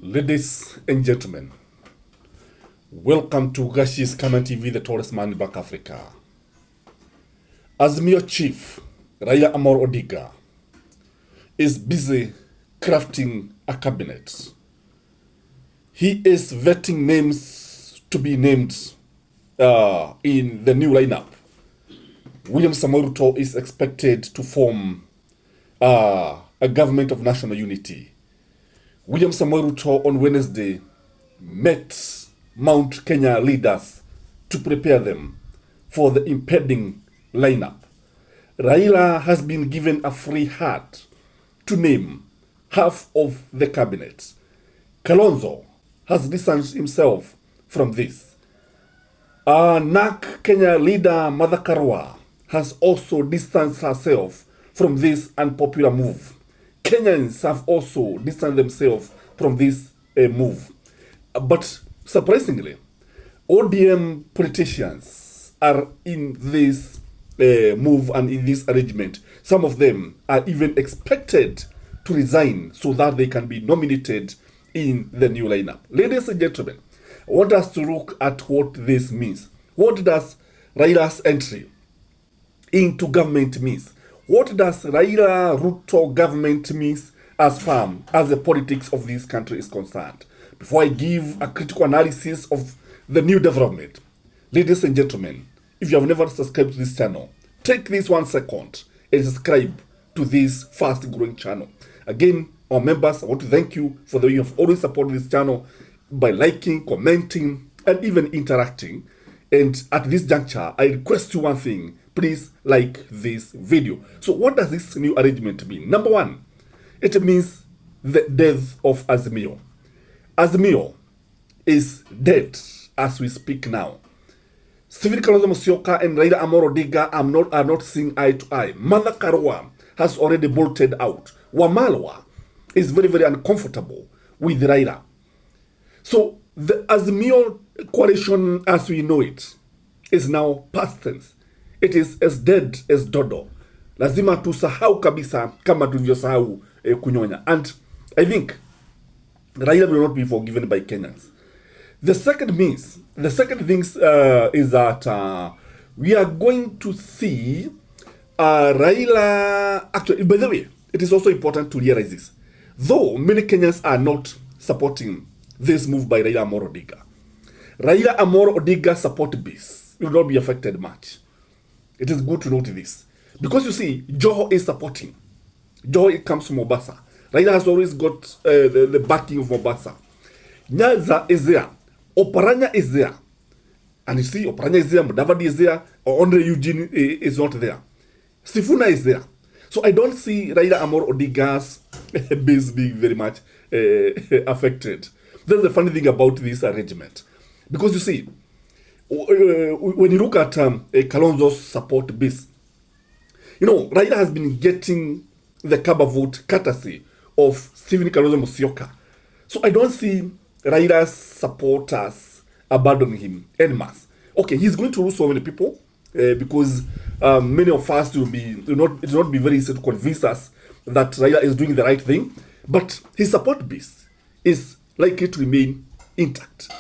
Ladies and gentlemen, welcome to Gachie's Skyman TV, the tallest man in Black Africa. Azimio Chief Raila Amolo Odinga is busy crafting a cabinet. He is vetting names to be named in the new lineup. William Samoei Ruto is expected to form a government of national unity. William Samoei Ruto on Wednesday met Mount Kenya leaders to prepare them for the impending lineup. Raila has been given a free hand to name half of the cabinet. Kalonzo has distanced himself from this. NAK Kenya leader Martha Karua has also distanced herself from this unpopular move. Kenyans have also distanced themselves from this move. But surprisingly, ODM politicians are in this move and in this arrangement. Some of them are even expected to resign so that they can be nominated in the new lineup. Ladies and gentlemen, I want us to look at what this means. What does Raila's entry into government means? What does Raila Ruto government means as far as the politics of this country is concerned? Before I give a critical analysis of the new development, ladies and gentlemen, if you have never subscribed to this channel, take this 1 second and subscribe to this fast growing channel. Again, our members, I want to thank you for the way you have always supported this channel by liking, commenting, and even interacting. And at this juncture, I request you one thing. Please like this video. So what does this new arrangement mean? Number one, it means the death of Azimio. Azimio is dead as we speak now. Stephen Kalonzo Musyoka and Raila Amolo Odinga are not seeing eye to eye. Martha Karua has already bolted out. Wamalwa is very, very uncomfortable with Raila. So the Azimio coalition as we know it is now past tense. It is as dead as dodo. Lazima tusahau kabisa kama tulivyosahau kunyonya. And I think Raila will not be forgiven by Kenyans. The second thing is that we are going to see Raila. Actually, by the way, it is also important to realize this. Though many Kenyans are not supporting this move by Raila Amolo Odinga, Raila Amolo Odinga support base will not be affected much. It is good to note this. Because you see, Joho is supporting. Joho comes from Mombasa. Raila has always got the backing of Mombasa. Nyanza is there. Oparanya is there. And you see, Oparanya is there, Mudavadi is there, or Andre Eugene is not there. Sifuna is there. So I don't see Raila Amolo Odinga's base being very much affected. That's the funny thing about this arrangement. Because you see, when you look at Kalonzo's support base, you know, Raila has been getting the Kaba vote courtesy of Stephen Kalonzo Musyoka. So I don't see Raila's supporters abandoning him en masse. Okay, he's going to lose so many people because many of us will not be very easy to convince us that Raila is doing the right thing. But his support base is likely to remain intact.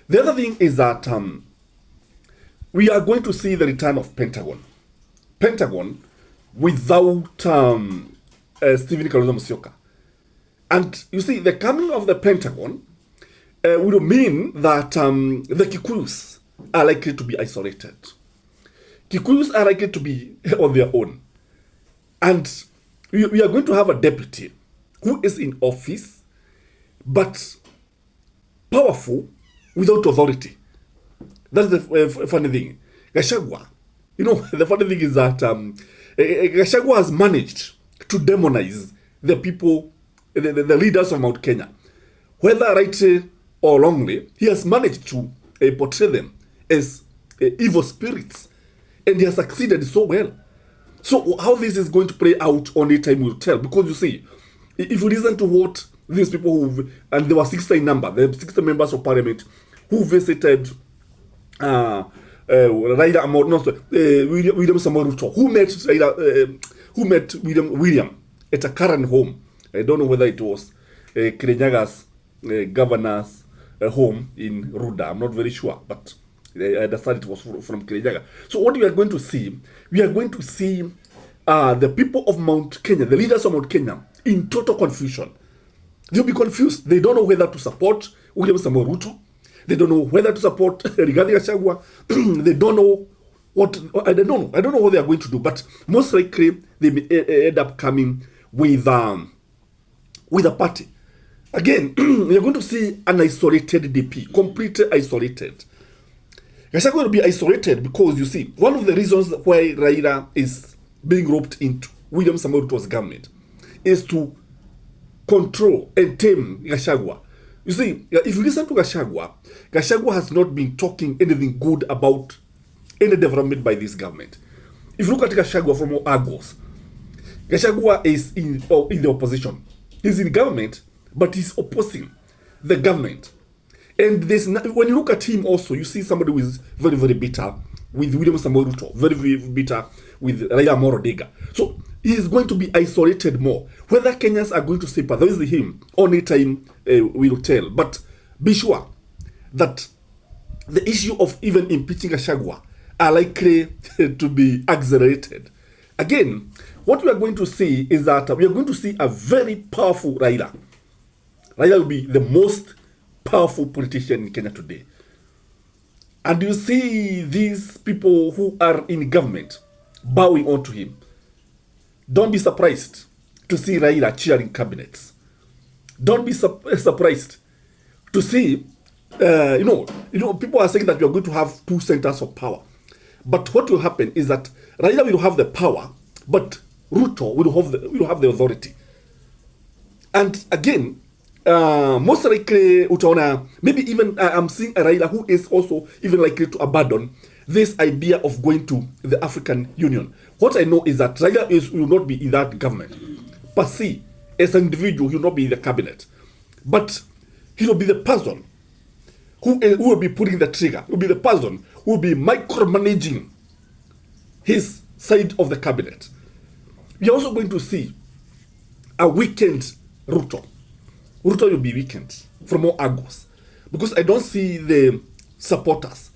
The other thing is that we are going to see the return of Pentagon. Pentagon without Stephen Kalonzo Musyoka. And you see, the coming of the Pentagon would mean that the Kikuyus are likely to be isolated. Kikuyus are likely to be on their own. And we are going to have a deputy who is in office, but powerful without authority. That's the funny thing. Gachagua, you know, the funny thing is that Gachagua has managed to demonize the people, the leaders of Mount Kenya. Whether rightly or wrongly, he has managed to portray them as evil spirits. And he has succeeded so well. So how this is going to play out, only time will tell. Because you see, if you listen to what these people and there were 60 in number, the 60 members of parliament who visited Raila Amolo, William Samoei Ruto, who met William at a current home. I don't know whether it was Kirenyaga's governor's home in Ruda. I'm not very sure, but I understand it was from Kirinyaga. So what we are going to see, the people of Mount Kenya, the leaders of Mount Kenya, in total confusion. They'll be confused. They don't know whether to support William Samoei Ruto. They don't know whether to support Raila.Gachie. They don't know what, I don't know what they are going to do, but most likely they may end up coming with a party. Again, you're going to see an isolated DP, completely isolated. Gachagua will be isolated because, you see, one of the reasons why Raila is being roped into William Samoei Ruto's government is to control and tame Gachagua. You see, if you listen to Gachagua has not been talking anything good about any development by this government. If you look at Gachagua from all angles, Gachagua is in the opposition. He's in government, but he's opposing the government. And when you look at him also, you see somebody who is very, very bitter with William Samoei Ruto, very, very bitter with Raila.Gachie. So he is going to be isolated more. Whether Kenyans are going to sympathize with him, only time will tell. But be sure that the issue of even impeaching Gachagua are likely to be accelerated. Again, what we are going to see is that we are going to see a very powerful Raila. Raila will be the most powerful politician in Kenya today. And you see these people who are in government bowing onto him. Don't be surprised to see Raila chairing cabinets. Don't be surprised to see, people are saying that we are going to have two centers of power. But what will happen is that Raila will have the power, but Ruto will have the authority. And again, most likely, utaona, maybe even I'm seeing a Raila who is also even likely to abandon this idea of going to the African Union. What I know is that Raila will not be in that government. Per se, as an individual, he will not be in the cabinet. But he will be the person who will be pulling the trigger. He will be the person who will be micromanaging his side of the cabinet. We are also going to see a weakened Ruto. Ruto will be weakened from all angles, because I don't see the supporters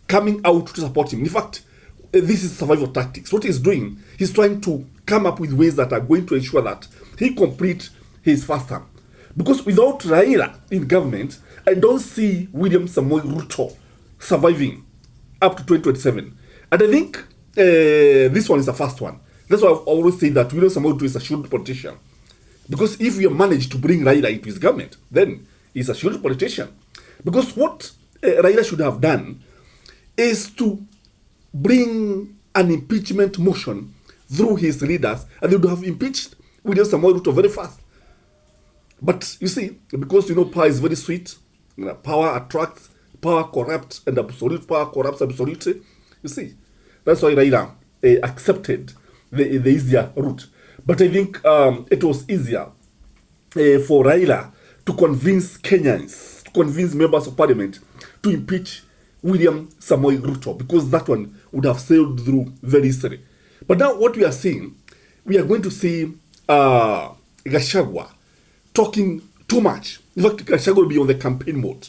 coming out to support him. In fact, this is survival tactics. What he's doing, he's trying to come up with ways that are going to ensure that he completes his first term. Because without Raila in government, I don't see William Samoei Ruto surviving up to 2027. And I think this one is the first one. That's why I've always said that William Samoei Ruto is a shrewd politician. Because if you manage to bring Raila into his government, then he's a shrewd politician. Because what Raila should have done is to bring an impeachment motion through his leaders, and they would have impeached William Samoei Ruto very fast. But you see, because power is very sweet, power attracts, power corrupts, and absolute power corrupts absolutely. You see, that's why Raila accepted the easier route. But I think it was easier for Raila to convince Kenyans, to convince members of parliament to impeach William Samoei Ruto, because that one would have sailed through very easily. But now what we are seeing, we are going to see Gachagua talking too much. In fact, Gachagua will be on the campaign mode.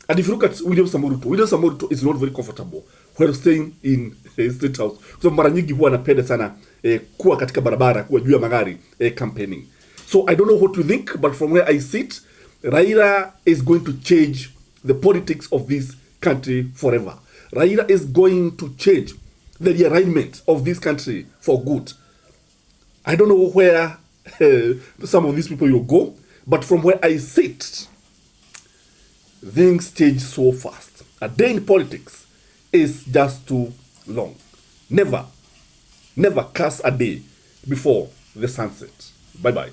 And if you look at William Samoei Ruto is not very comfortable while staying in State House. So mara nyingi huwa anapenda sana kuwa katika barabara, kuwa juu ya magari campaigning. So I don't know what to think, but from where I sit, Raila is going to change the politics of this country forever. Raila is going to change the realignment of this country for good. I don't know where some of these people will go, but from where I sit, things change so fast. A day in politics is just too long. Never curse a day before the sunset. Bye-bye.